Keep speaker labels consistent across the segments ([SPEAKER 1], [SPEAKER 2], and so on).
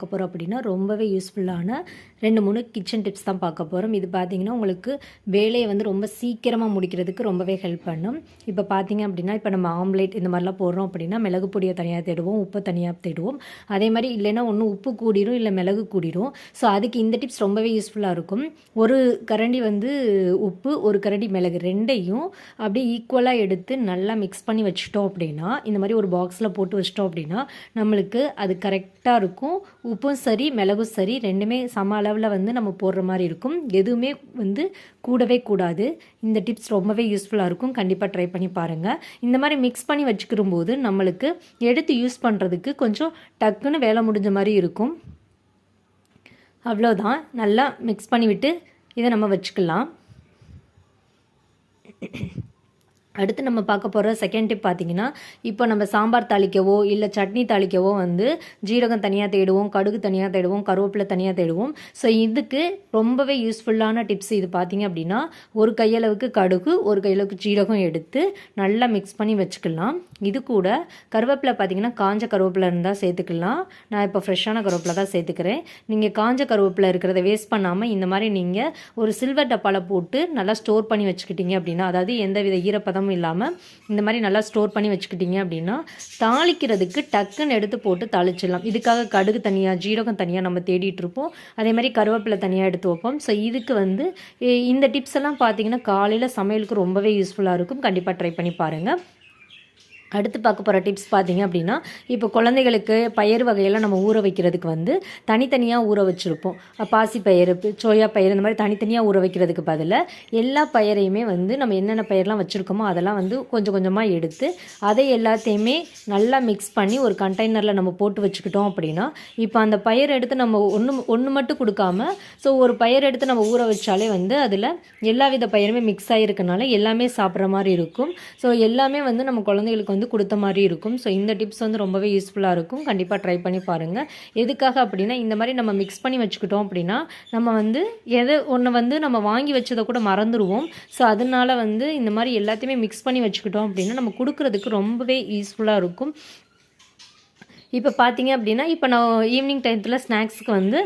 [SPEAKER 1] பார்க்க போகிறோம் அப்படின்னா ரொம்பவே யூஸ்ஃபுல்லான 2-3 கிச்சன் டிப்ஸ் தான் பார்க்க போகிறோம். இது பார்த்தீங்கன்னா உங்களுக்கு வேலையை வந்து ரொம்ப சீக்கிரமாக முடிக்கிறதுக்கு ரொம்பவே ஹெல்ப் பண்ணும். இப்போ பார்த்தீங்க அப்படின்னா இப்போ நம்ம ஆம்லேட் இந்த மாதிரிலாம் போடுறோம் அப்படின்னா மிளகு பொடியை தனியாக தேடுவோம், உப்பை தனியாக தேடுவோம். அதே மாதிரி இல்லைன்னா ஒன்று உப்பு கூடிரும் இல்லை மிளகு கூடிரும். ஸோ அதுக்கு இந்த டிப்ஸ் ரொம்பவே யூஸ்ஃபுல்லாக இருக்கும். ஒரு கரண்டி வந்து உப்பு, ஒரு கரண்டி மிளகு ரெண்டையும் அப்படியே ஈக்குவலாக எடுத்து நல்லா மிக்ஸ் பண்ணி வச்சுட்டோம் அப்படின்னா, இந்த மாதிரி ஒரு பாக்ஸில் போட்டு வச்சிட்டோம் அப்படின்னா நம்மளுக்கு அது கரெக்டாக இருக்கும். உப்பும் சரி மிளகும் சரி ரெண்டுமே சம அளவில் வந்து நம்ம போடுற மாதிரி இருக்கும். எதுவுமே வந்து கூடவே கூடாது. இந்த டிப்ஸ் ரொம்பவே யூஸ்ஃபுல்லாக இருக்கும். கண்டிப்பாக ட்ரை பண்ணி பாருங்கள். இந்த மாதிரி மிக்ஸ் பண்ணி வச்சுக்கிற போது நம்மளுக்கு எடுத்து யூஸ் பண்ணுறதுக்கு கொஞ்சம் டக்குன்னு வேலை முடிஞ்ச மாதிரி இருக்கும். அவ்வளோதான். நல்லா மிக்ஸ் பண்ணிவிட்டு இதை நம்ம வச்சுக்கலாம். அடுத்து நம்ம பார்க்க போகிற செகண்ட் டிப் பார்த்தீங்கன்னா, இப்போ நம்ம சாம்பார் தாளிக்கவோ இல்லை சட்னி தாளிக்கவோ வந்து ஜீரகம் தனியாக தேடுவோம், கடுகு தனியாக தேடுவோம், கருவேப்பிலை தனியாக தேடுவோம். ஸோ இதுக்கு ரொம்பவே யூஸ்ஃபுல்லான டிப்ஸ் இது பார்த்தீங்க அப்படின்னா, ஒரு கையளவுக்கு கடுகு, ஒரு கையளவுக்கு ஜீரகம் எடுத்து நல்லா மிக்ஸ் பண்ணி வச்சுக்கலாம். இது கூட கருவேப்பிலை பார்த்தீங்கன்னா காஞ்ச கருவேப்பிலை இருந்தால் சேர்த்துக்கலாம். நான் இப்போ ஃப்ரெஷ்ஷான கருவேப்பிலை தான் சேர்த்துக்கிறேன். நீங்கள் காஞ்ச கருவேப்பிலை இருக்கிறத வேஸ்ட் பண்ணாமல் இந்த மாதிரி நீங்கள் ஒரு சில்வர் டப்பாவில் போட்டு நல்லா ஸ்டோர் பண்ணி வச்சுக்கிட்டீங்க அப்படின்னா, அதாவது எந்தவித ஈரப்பதம் இல்லாமல் இந்த மாதிரி நல்லா ஸ்டோர் பண்ணி வச்சுக்கிட்டீங்க அப்படின்னா தாளிக்கிறதுக்கு டக்குன்னு எடுத்து போட்டு தாளிச்சிடலாம். இதுக்காக கடுகு தனியாக ஜீரகம் தனியாக நம்ம தேடிட்டு இருப்போம். அதே மாதிரி கருவேப்பிலை தனியாக எடுத்து வைப்போம். ஸோ இதுக்கு வந்து இந்த டிப்ஸ் எல்லாம் பார்த்தீங்கன்னா காலையில் சமையலுக்கு ரொம்பவே யூஸ்ஃபுல்லாக இருக்கும். கண்டிப்பாக ட்ரை பண்ணி பாருங்கள். அடுத்து பார்க்க போகிற டிப்ஸ் பார்த்தீங்க அப்படின்னா, இப்போ குழந்தைகளுக்கு பயிர் வகையெல்லாம் நம்ம ஊற வைக்கிறதுக்கு வந்து தனித்தனியாக ஊற வச்சுருப்போம். பாசிப்பயிறு, சோயா பயிர் இந்த மாதிரி தனித்தனியாக ஊற வைக்கிறதுக்கு பதிலாக எல்லா பயிரையுமே வந்து நம்ம என்னென்ன பயிரெலாம் வச்சுருக்கோமோ அதெல்லாம் வந்து கொஞ்சம் கொஞ்சமாக எடுத்து அதை எல்லாத்தையுமே நல்லா மிக்ஸ் பண்ணி ஒரு கண்டெய்னரில் நம்ம போட்டு வச்சுக்கிட்டோம் அப்படின்னா, இப்போ அந்த பயிர் எடுத்து நம்ம ஒன்று மட்டும் கொடுக்காம ஒரு பயிர் எடுத்து நம்ம ஊற வச்சாலே வந்து அதில் எல்லா வித பயிருமே மிக்ஸ் ஆகிருக்கனால எல்லாமே சாப்பிட்ற மாதிரி இருக்கும். ஸோ எல்லாமே வந்து நம்ம குழந்தைகளுக்கு வந்து கொடுத்த மாதிரி இருக்கும். ஸோ இந்த டிப்ஸ் வந்து ரொம்பவே யூஸ்ஃபுல்லாக இருக்கும். கண்டிப்பாக ட்ரை பண்ணி பாருங்கள். எதுக்காக அப்படின்னா, இந்த மாதிரி நம்ம மிக்ஸ் பண்ணி வச்சுக்கிட்டோம் அப்படின்னா நம்ம வந்து எதை ஒன்று வந்து நம்ம வாங்கி வச்சதை கூட மறந்துடுவோம். ஸோ அதனால வந்து இந்த மாதிரி எல்லாத்தையுமே மிக்ஸ் பண்ணி வச்சுக்கிட்டோம் அப்படின்னா நம்ம கொடுக்குறதுக்கு ரொம்பவே யூஸ்ஃபுல்லாக இருக்கும். இப்போ பார்த்தீங்க அப்படின்னா, இப்போ நான் ஈவினிங் டைத்தில் ஸ்நாக்ஸுக்கு வந்து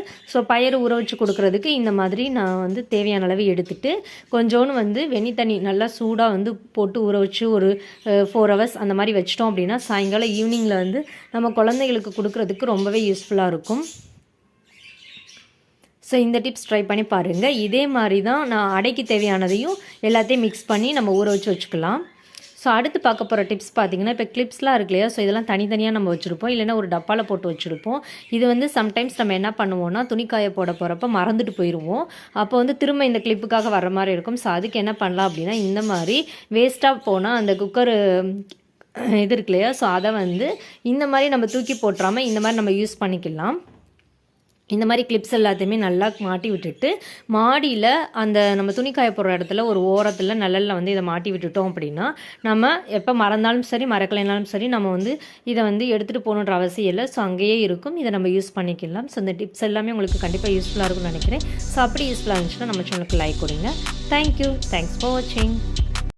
[SPEAKER 1] பயிறு ஊற வச்சு கொடுக்குறதுக்கு இந்த மாதிரி நான் வந்து தேவையான அளவு எடுத்துகிட்டு கொஞ்சோன்னு வந்து வெந்நி தண்ணி நல்லா சூடாக வந்து போட்டு ஊற வச்சு ஒரு 4 hours அந்த மாதிரி வச்சிட்டோம் அப்படின்னா சாயங்காலம் ஈவினிங்கில் வந்து நம்ம குழந்தைகளுக்கு கொடுக்குறதுக்கு ரொம்பவே யூஸ்ஃபுல்லாக இருக்கும். ஸோ இந்த டிப்ஸ் ட்ரை பண்ணி பாருங்கள். இதே மாதிரி தான் நான் அடைக்கு தேவையானதையும் எல்லாத்தையும் மிக்ஸ் பண்ணி நம்ம ஊற வச்சு வச்சுக்கலாம். ஸோ அடுத்து பார்க்க போகிற டிப்ஸ் பார்த்தீங்கன்னா, இப்போ கிளிப்ஸ்லாம் இருக்கு இல்லையா, ஸோ இதெல்லாம் தனித்தனியாக நம்ம வச்சுருப்போம். இல்லைன்னா ஒரு டப்பாவில் போட்டு வச்சுருப்போம். இது வந்து சம்டைம்ஸ் நம்ம என்ன பண்ணுவோம்னா துணிக்காய போட போகிறப்ப மறந்துட்டு போயிடுவோம். அப்போ வந்து திரும்ப இந்த கிளிப்புக்காக வர மாதிரி இருக்கும். ஸோ அதுக்கு என்ன பண்ணலாம் அப்படின்னா, இந்த மாதிரி வேஸ்ட்டாக போனால் அந்த குக்கர் இது இருக்கு இல்லையா, ஸோ அதை வந்து இந்த மாதிரி நம்ம தூக்கி போட்டுறாமல் இந்த மாதிரி நம்ம யூஸ் பண்ணிக்கலாம். இந்த மாதிரி கிளிப்ஸ் எல்லாத்தையுமே நல்லா மாட்டி விட்டுட்டு மாடியில் அந்த நம்ம துணிக்காய போடுற இடத்துல ஒரு ஓரத்தில் நிழலில் வந்து இதை மாட்டி விட்டுட்டோம் அப்படின்னா நம்ம எப்போ மறந்தாலும் சரி மறக்கலைனாலும் சரி நம்ம வந்து இதை வந்து எடுத்துகிட்டு போகணுன்ற அவசியம் இல்லை. ஸோ அங்கேயே இருக்கும். இதை நம்ம யூஸ் பண்ணிக்கலாம். ஸோ இந்த டிப்ஸ் எல்லாமே உங்களுக்கு கண்டிப்பாக யூஸ்ஃபுல்லாக இருக்கும்னு நினைக்கிறேன். ஸோ அப்படி யூஸ்ஃபுல்லாக இருந்துச்சுன்னா நம்ம சேனலுக்கு லைக் கொடுங்க. தேங்க்யூ. தேங்க்ஸ் ஃபார் வாட்சிங்.